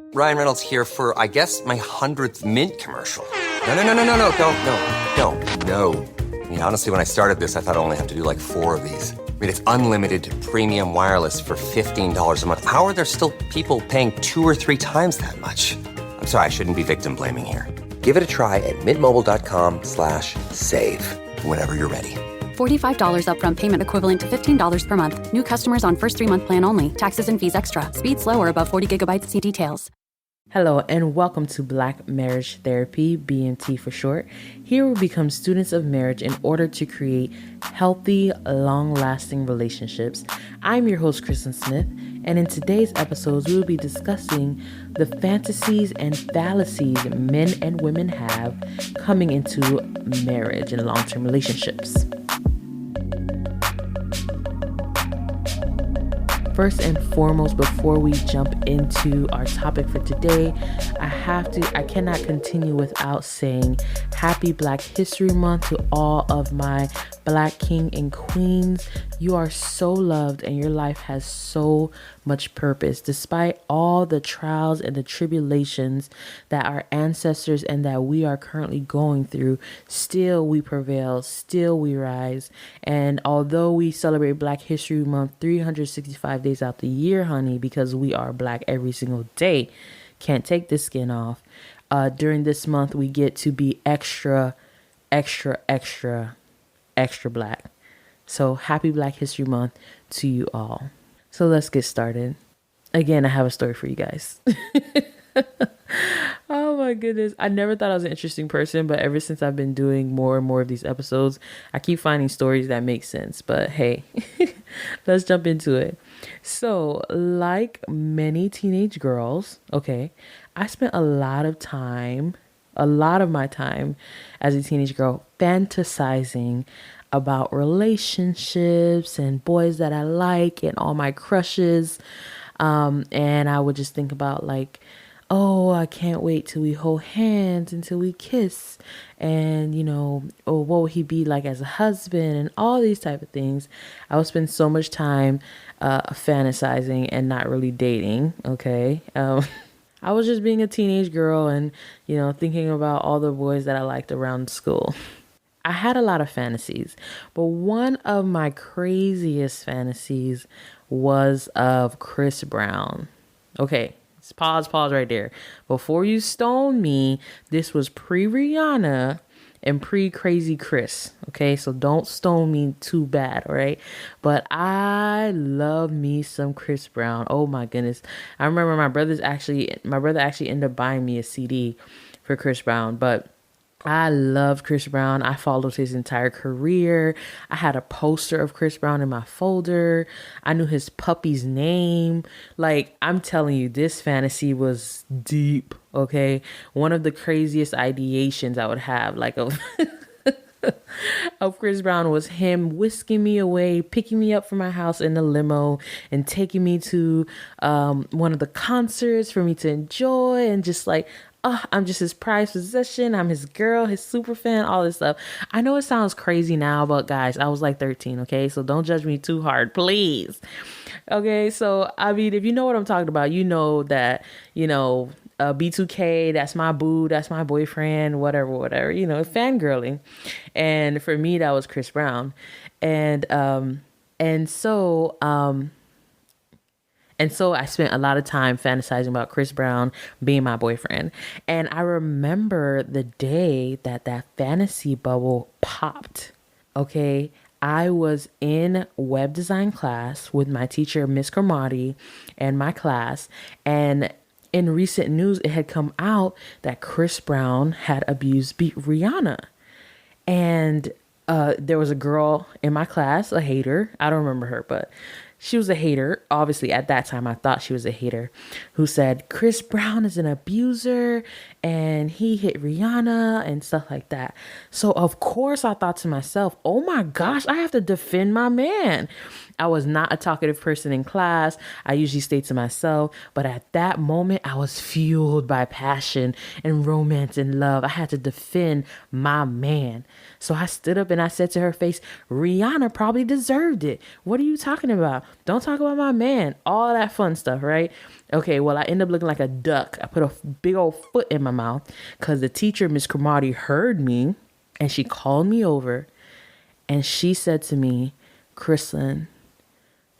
Ryan Reynolds here for, I guess, my 100th Mint commercial. No, don't. No. I mean, honestly, when I started this, I thought I only have to do like 4 of these. I mean, it's unlimited premium wireless for $15 a month. How are there still people paying 2 or 3 times that much? I'm sorry, I shouldn't be victim blaming here. Give it a try at mintmobile.com/save. Whenever you're ready. $45 upfront payment equivalent to $15 per month. New customers on first 3-month plan only. Taxes and fees extra. Speed slower above 40 gigabytes. See details. Hello and welcome to Black Marriage Therapy, BMT for short. Here we become students of marriage in order to create healthy, long-lasting relationships. I'm your host, Kristen Smith, and in today's episodes, we will be discussing the fantasies and fallacies men and women have coming into marriage and long-term relationships. First and foremost, before we jump into our topic for today, I cannot continue without saying Happy Black History Month to all of my Black King and Queens. You are so loved and your life has so much purpose. Despite all the trials and the tribulations that our ancestors and that we are currently going through, still we prevail, still we rise. And although we celebrate Black History Month 365 days out the year, honey, because we are Black every single day, can't take the skin off. During this month, we get to be extra Black. So happy Black History Month to you all. So let's get started. Again, I have a story for you guys. Oh my goodness. I never thought I was an interesting person, but ever since I've been doing more and more of these episodes, I keep finding stories that make sense. But hey, let's jump into it. So like many teenage girls, okay, I spent a lot of my time as a teenage girl fantasizing about relationships and boys that I like and all my crushes. And I would just think about like, oh, I can't wait till we hold hands, until we kiss. And, what will he be like as a husband and all these type of things. I would spend so much time fantasizing and not really dating. Okay. I was just being a teenage girl and, thinking about all the boys that I liked around school. I had a lot of fantasies, but one of my craziest fantasies was of Chris Brown. Okay, pause right there. Before you stone me, this was pre-Rihanna and pre-Crazy Chris. Okay, so don't stone me too bad, all right? But I love me some Chris Brown. Oh my goodness. I remember my brother actually ended up buying me a CD for Chris Brown, but I loved Chris Brown. I followed his entire career. I had a poster of Chris Brown in my folder. I knew his puppy's name. Like, I'm telling you, this fantasy was deep, okay? One of the craziest ideations I would have, like, of Chris Brown was him whisking me away, picking me up from my house in the limo and taking me to one of the concerts for me to enjoy, and just like, I'm just his prized possession. I'm his girl, his super fan, all this stuff. I know it sounds crazy now, but guys, I was like 13, okay? So don't judge me too hard, please. Okay, so I mean, if you know what I'm talking about, you know that, B2K, that's my boo, that's my boyfriend, whatever, fangirling. And for me, that was Chris Brown. And so I spent a lot of time fantasizing about Chris Brown being my boyfriend. And I remember the day that fantasy bubble popped. Okay. I was in web design class with my teacher, Miss Carmody, and my class. And in recent news, it had come out that Chris Brown had abused Rihanna. And there was a girl in my class, a hater. I don't remember her, but she was a hater. Obviously, at that time, I thought she was a hater, who said Chris Brown is an abuser and he hit Rihanna and stuff like that. So, of course, I thought to myself, oh my gosh, I have to defend my man. I was not a talkative person in class. I usually stayed to myself. But at that moment, I was fueled by passion and romance and love. I had to defend my man. So I stood up and I said to her face, Rihanna probably deserved it. What are you talking about? Don't talk about my man. All that fun stuff, right? Okay, well, I ended up looking like a duck. I put a big old foot in my mouth because the teacher, Miss Cromartie, heard me and she called me over and she said to me, Chrislyn,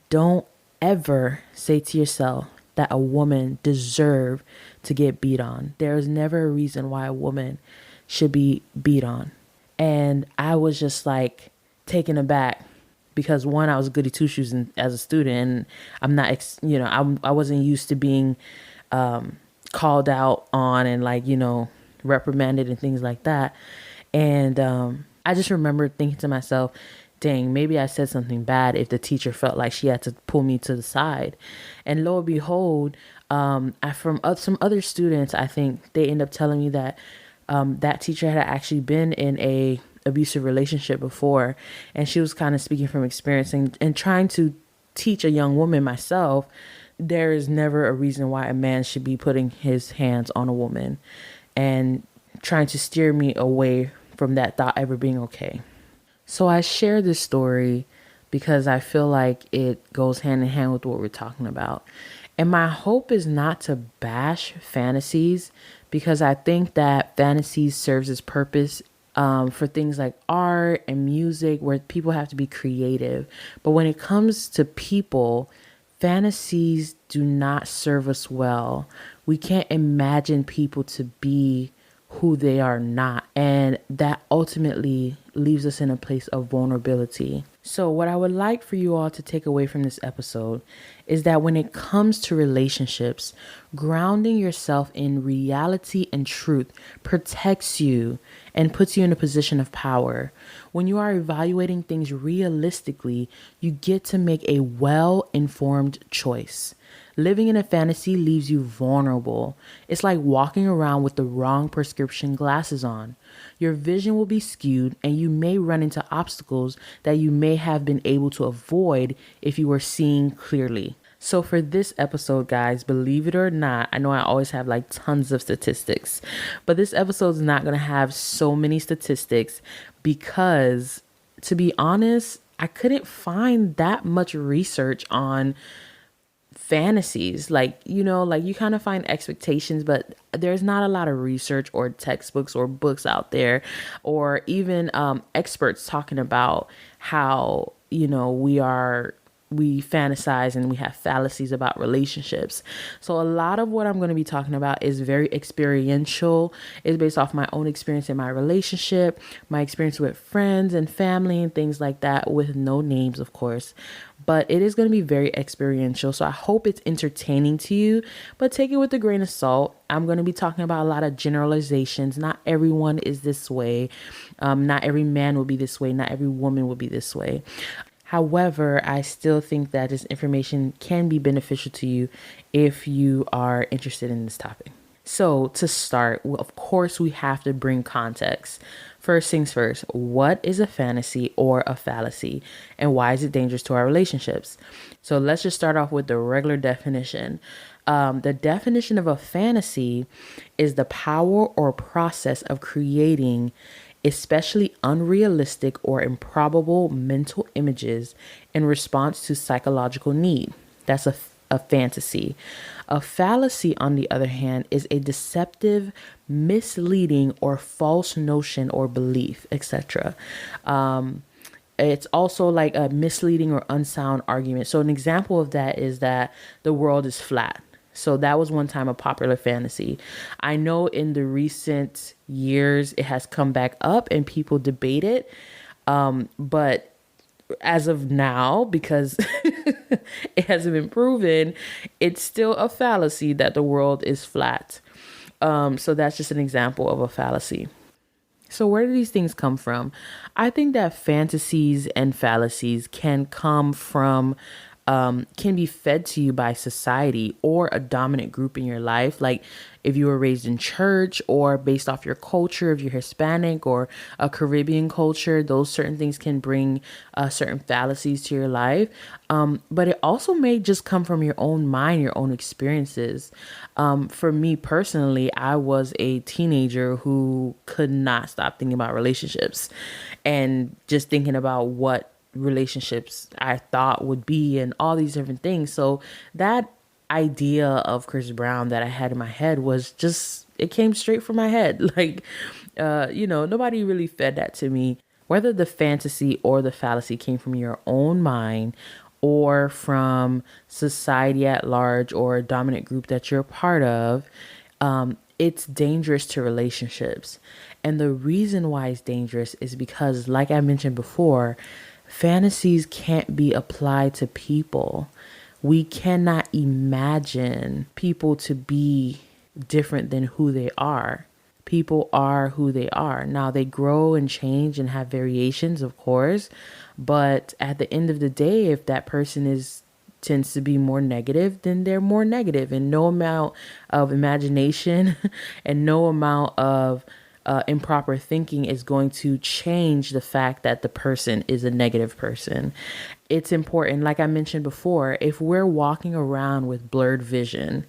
don't ever say to yourself that a woman deserves to get beat on. There is never a reason why a woman should be beat on. And I was just like taken aback because one, I was goody two shoes as a student, and I'm not, I wasn't used to being called out on and like, reprimanded and things like that. And I just remember thinking to myself, dang, maybe I said something bad if the teacher felt like she had to pull me to the side. And lo and behold, from some other students, I think they end up telling me that that teacher had actually been in a abusive relationship before. And she was kind of speaking from experience and trying to teach a young woman myself, there is never a reason why a man should be putting his hands on a woman and trying to steer me away from that thought ever being okay. So I share this story because I feel like it goes hand in hand with what we're talking about. And my hope is not to bash fantasies, because I think that fantasies serves its purpose for things like art and music where people have to be creative. But when it comes to people, fantasies do not serve us well. We can't imagine people to be who they are not. And that ultimately leaves us in a place of vulnerability. So what I would like for you all to take away from this episode is that when it comes to relationships, grounding yourself in reality and truth protects you and puts you in a position of power. When you are evaluating things realistically, you get to make a well-informed choice. Living in a fantasy leaves you vulnerable. It's like walking around with the wrong prescription glasses on. Your vision will be skewed and you may run into obstacles that you may have been able to avoid if you were seeing clearly. So for this episode, guys, believe it or not, I know I always have like tons of statistics, but this episode is not going to have so many statistics because, to be honest, I couldn't find that much research on fantasies. Like you kind of find expectations, but there's not a lot of research or textbooks or books out there, or even experts talking about how we fantasize and we have fallacies about relationships. So a lot of what I'm going to be talking about is very experiential. It's based off my own experience in my relationship, my experience with friends and family and things like that, with no names, of course. But it is going to be very experiential. So I hope it's entertaining to you, but take it with a grain of salt. I'm going to be talking about a lot of generalizations. Not everyone is this way. Not every man will be this way. Not every woman will be this way. However, I still think that this information can be beneficial to you if you are interested in this topic. So to start, of course, we have to bring context. First things first, what is a fantasy or a fallacy, and why is it dangerous to our relationships? So let's just start off with the regular definition. The definition of a fantasy is the power or process of creating especially unrealistic or improbable mental images in response to psychological need. That's a fantasy. A fallacy, on the other hand, is a deceptive, misleading, or false notion or belief, etc. It's also like a misleading or unsound argument. So an example of that is that the world is flat. So that was one time a popular fantasy. I know in the recent years it has come back up and people debate it. But as of now, because it hasn't been proven, it's still a fallacy that the world is flat. So that's just an example of a fallacy. So where do these things come from? I think that fantasies and fallacies can come from can be fed to you by society or a dominant group in your life. Like if you were raised in church or based off your culture, if you're Hispanic or a Caribbean culture, those certain things can bring certain fallacies to your life. But it also may just come from your own mind, your own experiences. For me personally, I was a teenager who could not stop thinking about relationships and just thinking about what relationships I thought would be and all these different things. So that idea of Chris Brown that I had in my head was just, it came straight from my head. Like, nobody really fed that to me. Whether the fantasy or the fallacy came from your own mind or from society at large or a dominant group that you're a part of, it's dangerous to relationships. And the reason why it's dangerous is because, like I mentioned before, fantasies can't be applied to people. We cannot imagine people to be different than who they are. People are who they are. Now, they grow and change and have variations, of course. But at the end of the day, if that person tends to be more negative, then they're more negative. And no amount of imagination and no amount of improper thinking is going to change the fact that the person is a negative person. It's important, like I mentioned before, if we're walking around with blurred vision,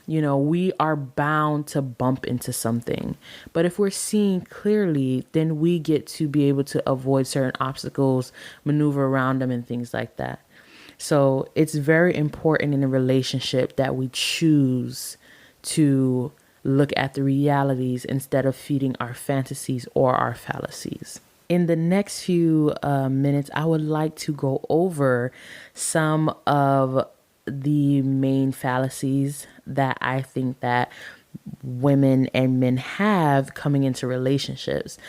we are bound to bump into something. But if we're seeing clearly, then we get to be able to avoid certain obstacles, maneuver around them and things like that. So it's very important in a relationship that we choose to look at the realities instead of feeding our fantasies or our fallacies. In the next few minutes, I would like to go over some of the main fallacies that I think that women and men have coming into relationships.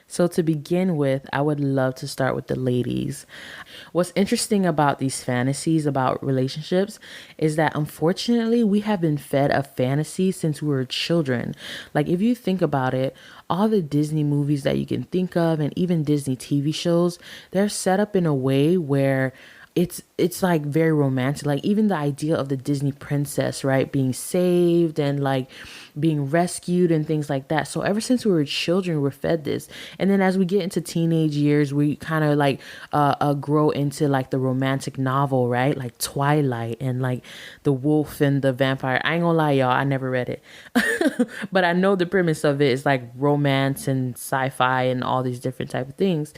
So to begin with, I would love to start with the ladies. What's interesting about these fantasies about relationships is that unfortunately we have been fed a fantasy since we were children. Like if you think about it, all the Disney movies that you can think of and even Disney TV shows, they're set up in a way where it's like very romantic. Like even the idea of the Disney princess, right, being saved and like being rescued and things like that. So ever since we were children, we're fed this. And then as we get into teenage years, we kind of like grow into like the romantic novel, right? Like Twilight and like The Wolf and the Vampire. I ain't gonna lie, y'all, I never read it. But I know the premise of it is like romance and sci-fi and all these different type of things.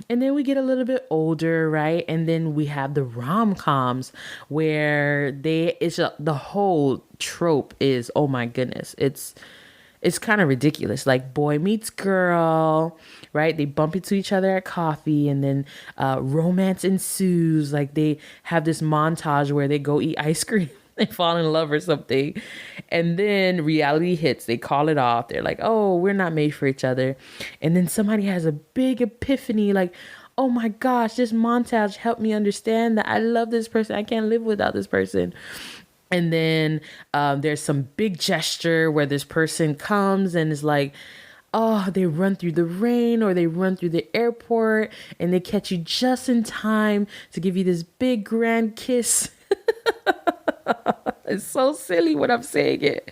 And then we get a little bit older, right? And then we have the rom-coms where the whole trope is, oh my goodness, it's kind of ridiculous. Like boy meets girl, right? They bump into each other at coffee and then romance ensues. Like they have this montage where they go eat ice cream. They fall in love or something. And then reality hits. They call it off. They're like, oh, we're not made for each other. And then somebody has a big epiphany like, oh my gosh, this montage helped me understand that I love this person. I can't live without this person. And then there's some big gesture where this person comes and is like, oh, they run through the rain or they run through the airport and they catch you just in time to give you this big grand kiss. It's so silly when I'm saying it.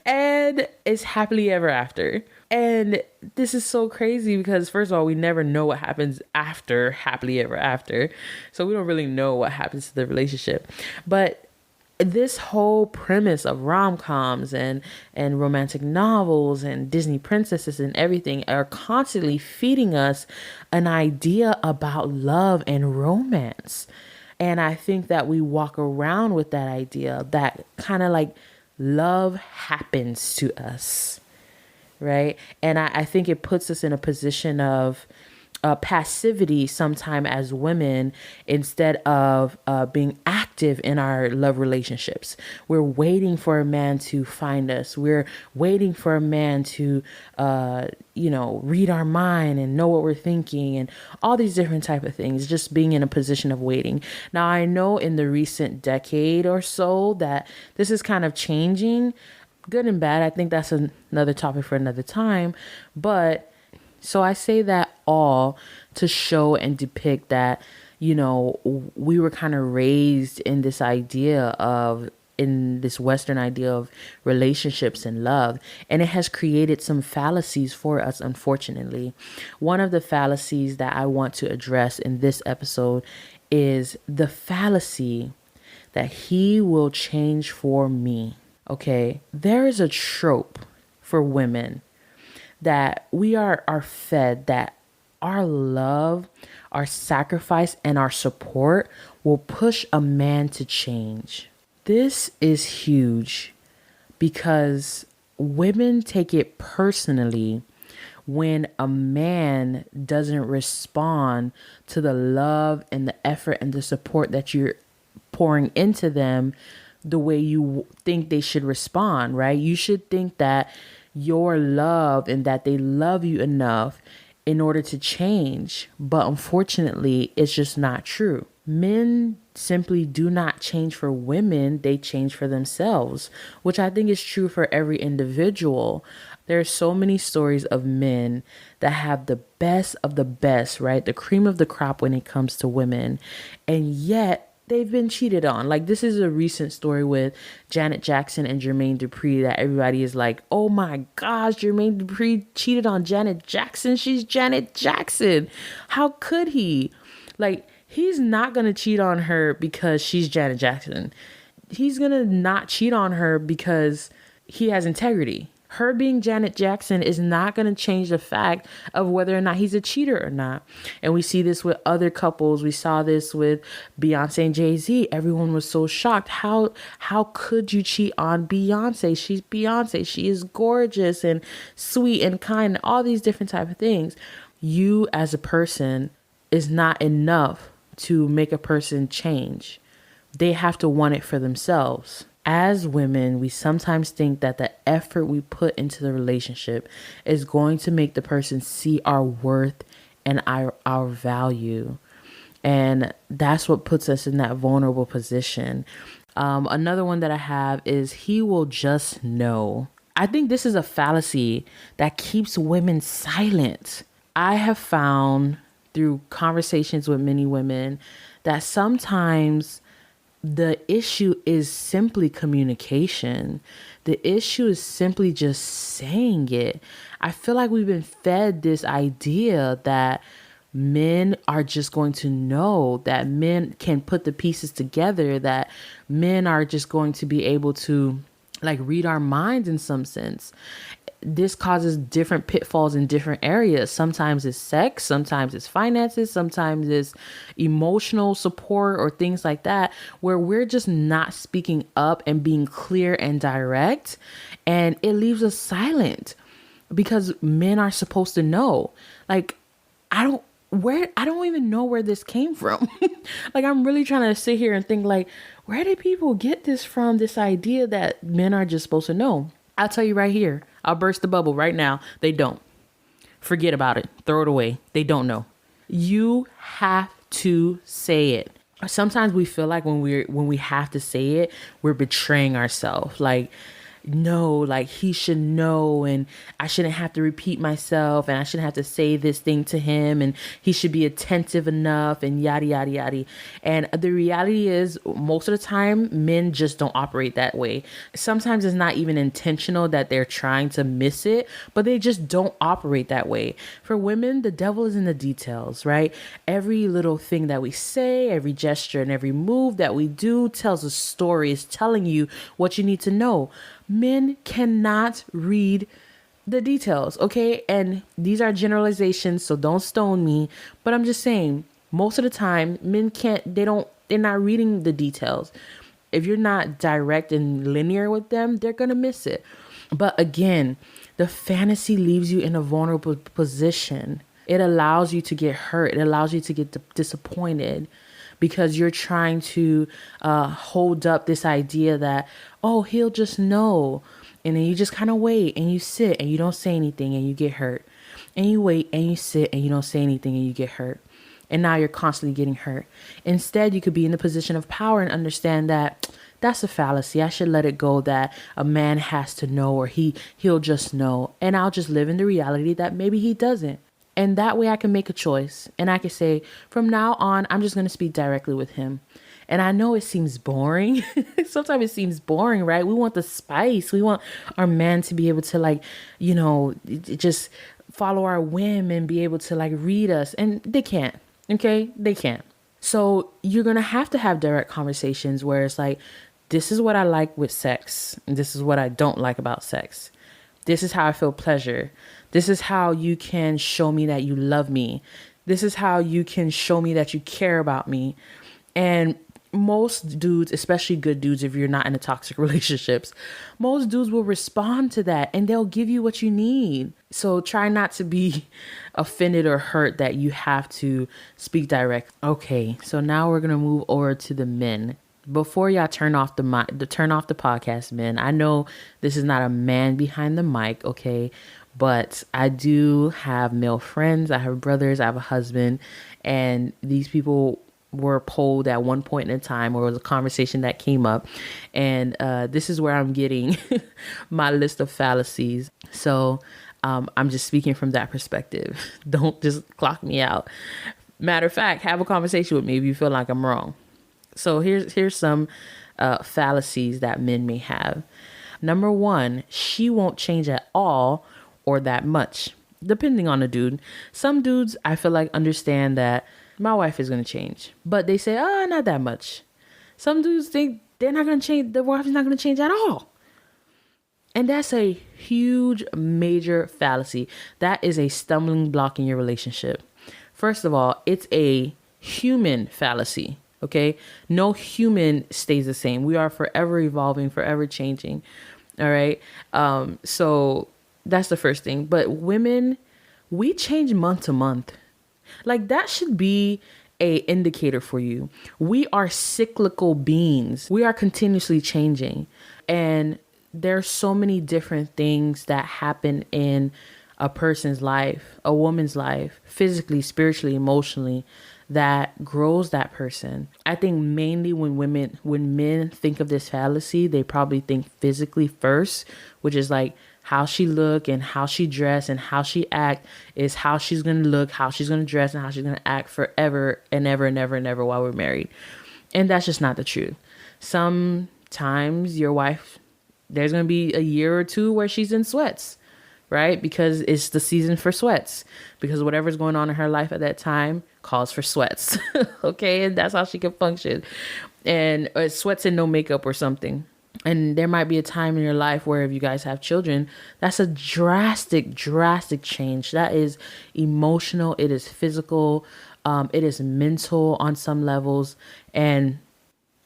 And it's happily ever after. And this is so crazy because first of all, we never know what happens after happily ever after. So we don't really know what happens to the relationship. But this whole premise of rom-coms and romantic novels and Disney princesses and everything are constantly feeding us an idea about love and romance. And I think that we walk around with that idea that kind of like love happens to us, right? And I think it puts us in a position of passivity sometime as women instead of being active in our love relationships. We're waiting for a man to find us. We're waiting for a man to, read our mind and know what we're thinking and all these different type of things, just being in a position of waiting. Now, I know in the recent decade or so that this is kind of changing, good and bad. I think that's another topic for another time. But so I say that all to show and depict that, we were kind of raised in this in this Western idea of relationships and love, and it has created some fallacies for us, unfortunately. One of the fallacies that I want to address in this episode is the fallacy that he will change for me. Okay, there is a trope for women that we are fed that our love, our sacrifice, and our support will push a man to change. This is huge because women take it personally when a man doesn't respond to the love and the effort and the support that you're pouring into them the way you think they should respond, right? You should think that you're loved and that they love you enough in order to change. But unfortunately, it's just not true. Men simply do not change for women, they change for themselves, which I think is true for every individual. There are so many stories of men that have the best of the best, right? The cream of the crop when it comes to women. And yet they've been cheated on. Like, this is a recent story with Janet Jackson and Jermaine Dupri that everybody is like, oh my gosh, Jermaine Dupri cheated on Janet Jackson. She's Janet Jackson. How could he? Like, he's not going to cheat on her because she's Janet Jackson. He's going to not cheat on her because he has integrity. Her being Janet Jackson is not going to change the fact of whether or not he's a cheater or not. And we see this with other couples. We saw this with Beyonce and Jay-Z. Everyone was so shocked. How could you cheat on Beyonce? She's Beyonce. She is gorgeous and sweet and kind and all these different type of things. You as a person is not enough to make a person change. They have to want it for themselves. As women, we sometimes think that the effort we put into the relationship is going to make the person see our worth and our value. And that's what puts us in that vulnerable position. Another one that I have is he will just know. I think this is a fallacy that keeps women silent. I have found through conversations with many women that sometimes the issue is simply communication. The issue is simply just saying it. I feel like we've been fed this idea that men are just going to know, that men can put the pieces together, that men are just going to be able to like read our minds in some sense. This causes different pitfalls in different areas. Sometimes it's sex, sometimes it's finances, sometimes it's emotional support or things like that, where we're just not speaking up and being clear and direct. And it leaves us silent because men are supposed to know. Like, I don't even know where this came from. Like, I'm really trying to sit here and think like, where did people get this from? This idea that men are just supposed to know. I'll tell you right here. I'll burst the bubble right now. They don't. Forget about it. Throw it away. They don't know. You have to say it. Sometimes we feel like when we have to say it, we're betraying ourselves. Like, no, like he should know, and I shouldn't have to repeat myself, and I shouldn't have to say this thing to him, and he should be attentive enough, and yada yada yada. And the reality is, most of the time men just don't operate that way. Sometimes it's not even intentional that they're trying to miss it, but they just don't operate that way. For women, the devil is in the details, right? Every little thing that we say, every gesture and every move that we do tells a story, is telling you what you need to know. Men cannot read the details, okay? And these are generalizations, so don't stone me. But I'm just saying, most of the time, men they're not reading the details. If you're not direct and linear with them, they're gonna miss it. But again, the fantasy leaves you in a vulnerable position. It allows you to get hurt. It allows you to get disappointed, because you're trying to hold up this idea that, oh, he'll just know. And then you just kind of wait and you sit and you don't say anything and you get hurt. And you wait and you sit and you don't say anything and you get hurt. And now you're constantly getting hurt. Instead, you could be in the position of power and understand that that's a fallacy. I should let it go that a man has to know, or he'll just know. And I'll just live in the reality that maybe he doesn't. And that way I can make a choice and I can say, from now on, I'm just going to speak directly with him. And I know it seems boring. Sometimes it seems boring, right? We want the spice. We want our man to be able to just follow our whim and be able to read us. And they can't. Okay? They can't. So you're going to have direct conversations where it's like, this is what I like with sex. And this is what I don't like about sex. This is how I feel pleasure. This is how you can show me that you love me. This is how you can show me that you care about me. And most dudes, especially good dudes, if you're not in a toxic relationships, most dudes will respond to that and they'll give you what you need. So try not to be offended or hurt that you have to speak direct. Okay, so now we're gonna move over to the men. Before y'all turn off the podcast, men, I know this is not a man behind the mic, okay? But I do have male friends, I have brothers, I have a husband, and these people were polled at one point in time, or it was a conversation that came up. And this is where I'm getting my list of fallacies. So I'm just speaking from that perspective. Don't just clock me out. Matter of fact, have a conversation with me if you feel like I'm wrong. So here's some fallacies that men may have. Number one, she won't change at all or that much, depending on the dude. Some dudes, I feel like, understand that my wife is going to change, but they say, oh, not that much. Some dudes think they're not going to change. The wife is not going to change at all. And that's a huge, major fallacy. That is a stumbling block in your relationship. First of all, it's a human fallacy. Okay. No human stays the same. We are forever evolving, forever changing. All right. So that's the first thing. But women, we change month to month. Like, that should be a indicator for you. We are cyclical beings. We are continuously changing. And there's so many different things that happen in a person's life, a woman's life, physically, spiritually, emotionally, that grows that person. I think mainly when men think of this fallacy, they probably think physically first, which is like how she look and how she dress and how she act is how she's going to look, how she's going to dress, and how she's going to act forever and ever and ever and ever while we're married. And that's just not the truth. Sometimes your wife, there's going to be a year or two where she's in sweats, right? Because it's the season for sweats, because whatever's going on in her life at that time calls for sweats. Okay. And that's how she can function. And sweats and no makeup or something. And there might be a time in your life where if you guys have children, that's a drastic change. That is emotional. It is physical. It is mental on some levels. And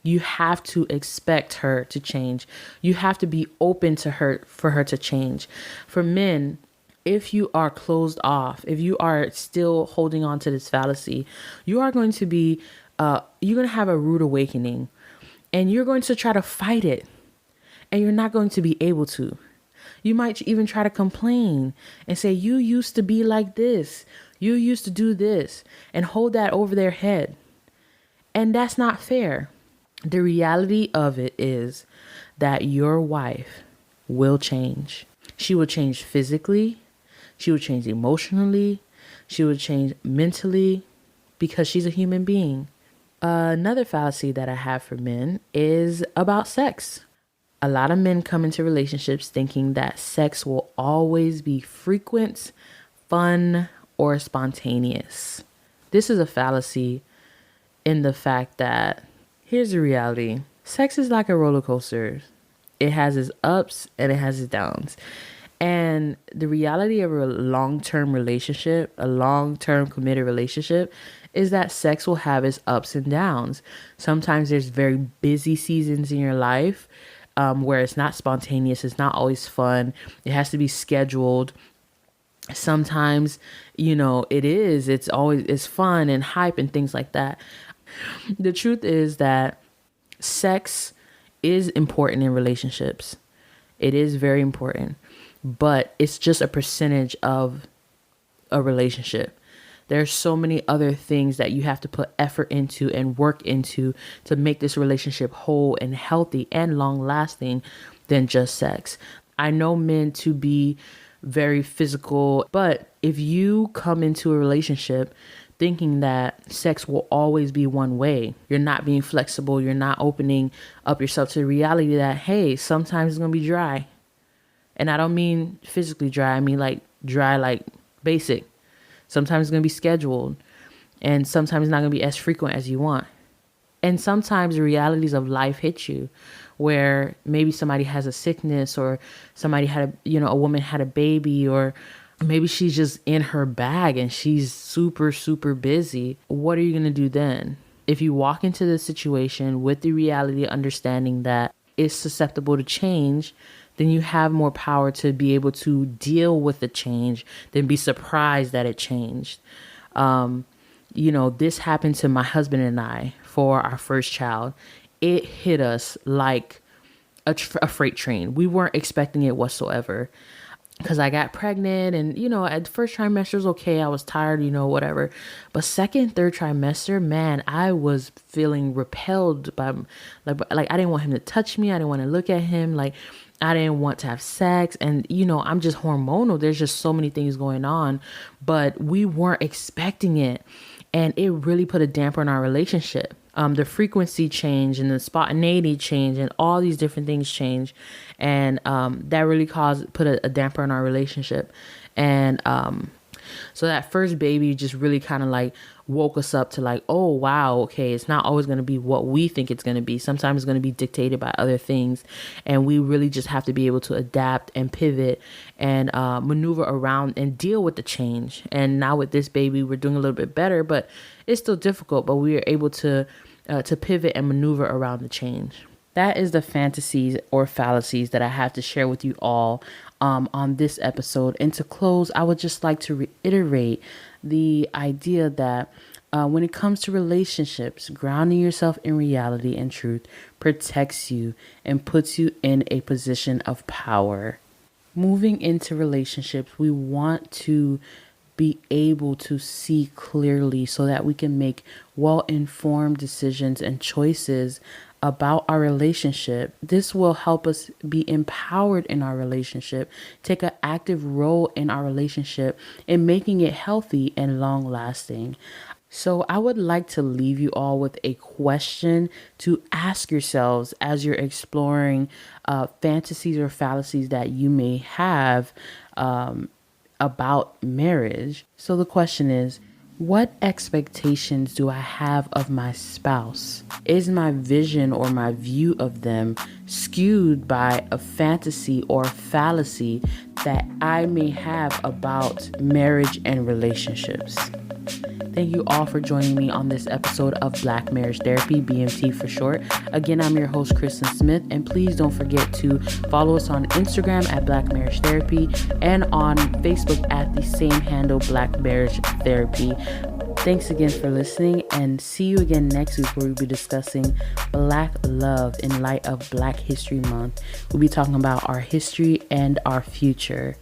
you have to expect her to change. You have to be open to her for her to change. For men, if you are closed off, if you are still holding on to this fallacy, you are going to be, you're going to have a rude awakening, and you're going to try to fight it. And you're not going to be able to. You might even try to complain and say, you used to be like this. You used to do this, and hold that over their head. And that's not fair. The reality of it is that your wife will change. She will change physically. She will change emotionally. She will change mentally, because she's a human being. Another fallacy that I have for men is about sex. A lot of men come into relationships thinking that sex will always be frequent, fun, or spontaneous. This is a fallacy in the fact that, here's the reality. Sex is like a roller coaster. It has its ups and it has its downs. And the reality of a long-term relationship, a long-term committed relationship, is that sex will have its ups and downs. Sometimes there's very busy seasons in your life where it's not spontaneous. It's not always fun. It has to be scheduled. Sometimes, it's fun and hype and things like that. The truth is that sex is important in relationships. It is very important, but it's just a percentage of a relationship. There's so many other things that you have to put effort into and work into to make this relationship whole and healthy and long lasting than just sex. I know men to be very physical. But if you come into a relationship thinking that sex will always be one way, you're not being flexible, you're not opening up yourself to the reality that, hey, sometimes it's going to be dry. And I don't mean physically dry. I mean like dry, like basic. Sometimes it's going to be scheduled. And sometimes it's not going to be as frequent as you want. And sometimes the realities of life hit you where maybe somebody has a sickness, or somebody had a woman had a baby, or maybe she's just in her bag and she's super, super busy. What are you going to do then? If you walk into the situation with the reality, understanding that it's susceptible to change, then you have more power to be able to deal with the change than be surprised that it changed. This happened to my husband and I for our first child. It hit us like a freight train. We weren't expecting it whatsoever. Because I got pregnant and, at the first trimester was okay. I was tired, whatever. But second, third trimester, man, I was feeling repelled by, like I didn't want him to touch me. I didn't want to look at him. Like, I didn't want to have sex. And, I'm just hormonal. There's just so many things going on. But we weren't expecting it. And it really put a damper on our relationship. The frequency change and the spontaneity change and all these different things change. And that really put a damper on our relationship. And so that first baby just really kind of like woke us up to like, oh, wow, okay, it's not always going to be what we think it's going to be. Sometimes it's going to be dictated by other things. And we really just have to be able to adapt and pivot and maneuver around and deal with the change. And now with this baby, we're doing a little bit better, but it's still difficult. But we are able to pivot and maneuver around the change. That is the fantasies or fallacies that I have to share with you all on this episode. And to close, I would just like to reiterate the idea that when it comes to relationships, grounding yourself in reality and truth protects you and puts you in a position of power. Moving into relationships, we want to be able to see clearly so that we can make well-informed decisions and choices about our relationship. This will help us be empowered in our relationship, take an active role in our relationship, and making it healthy and long lasting. So I would like to leave you all with a question to ask yourselves as you're exploring fantasies or fallacies that you may have about marriage. So the question is, what expectations do I have of my spouse? Is my vision or my view of them skewed by a fantasy or fallacy that I may have about marriage and relationships? Thank you all for joining me on this episode of Black Marriage Therapy, BMT for short. Again, I'm your host, Kristen Smith, and please don't forget to follow us on Instagram at Black Marriage Therapy and on Facebook at the same handle, Black Marriage Therapy. Thanks again for listening, and see you again next week where we'll be discussing Black love in light of Black History Month. We'll be talking about our history and our future.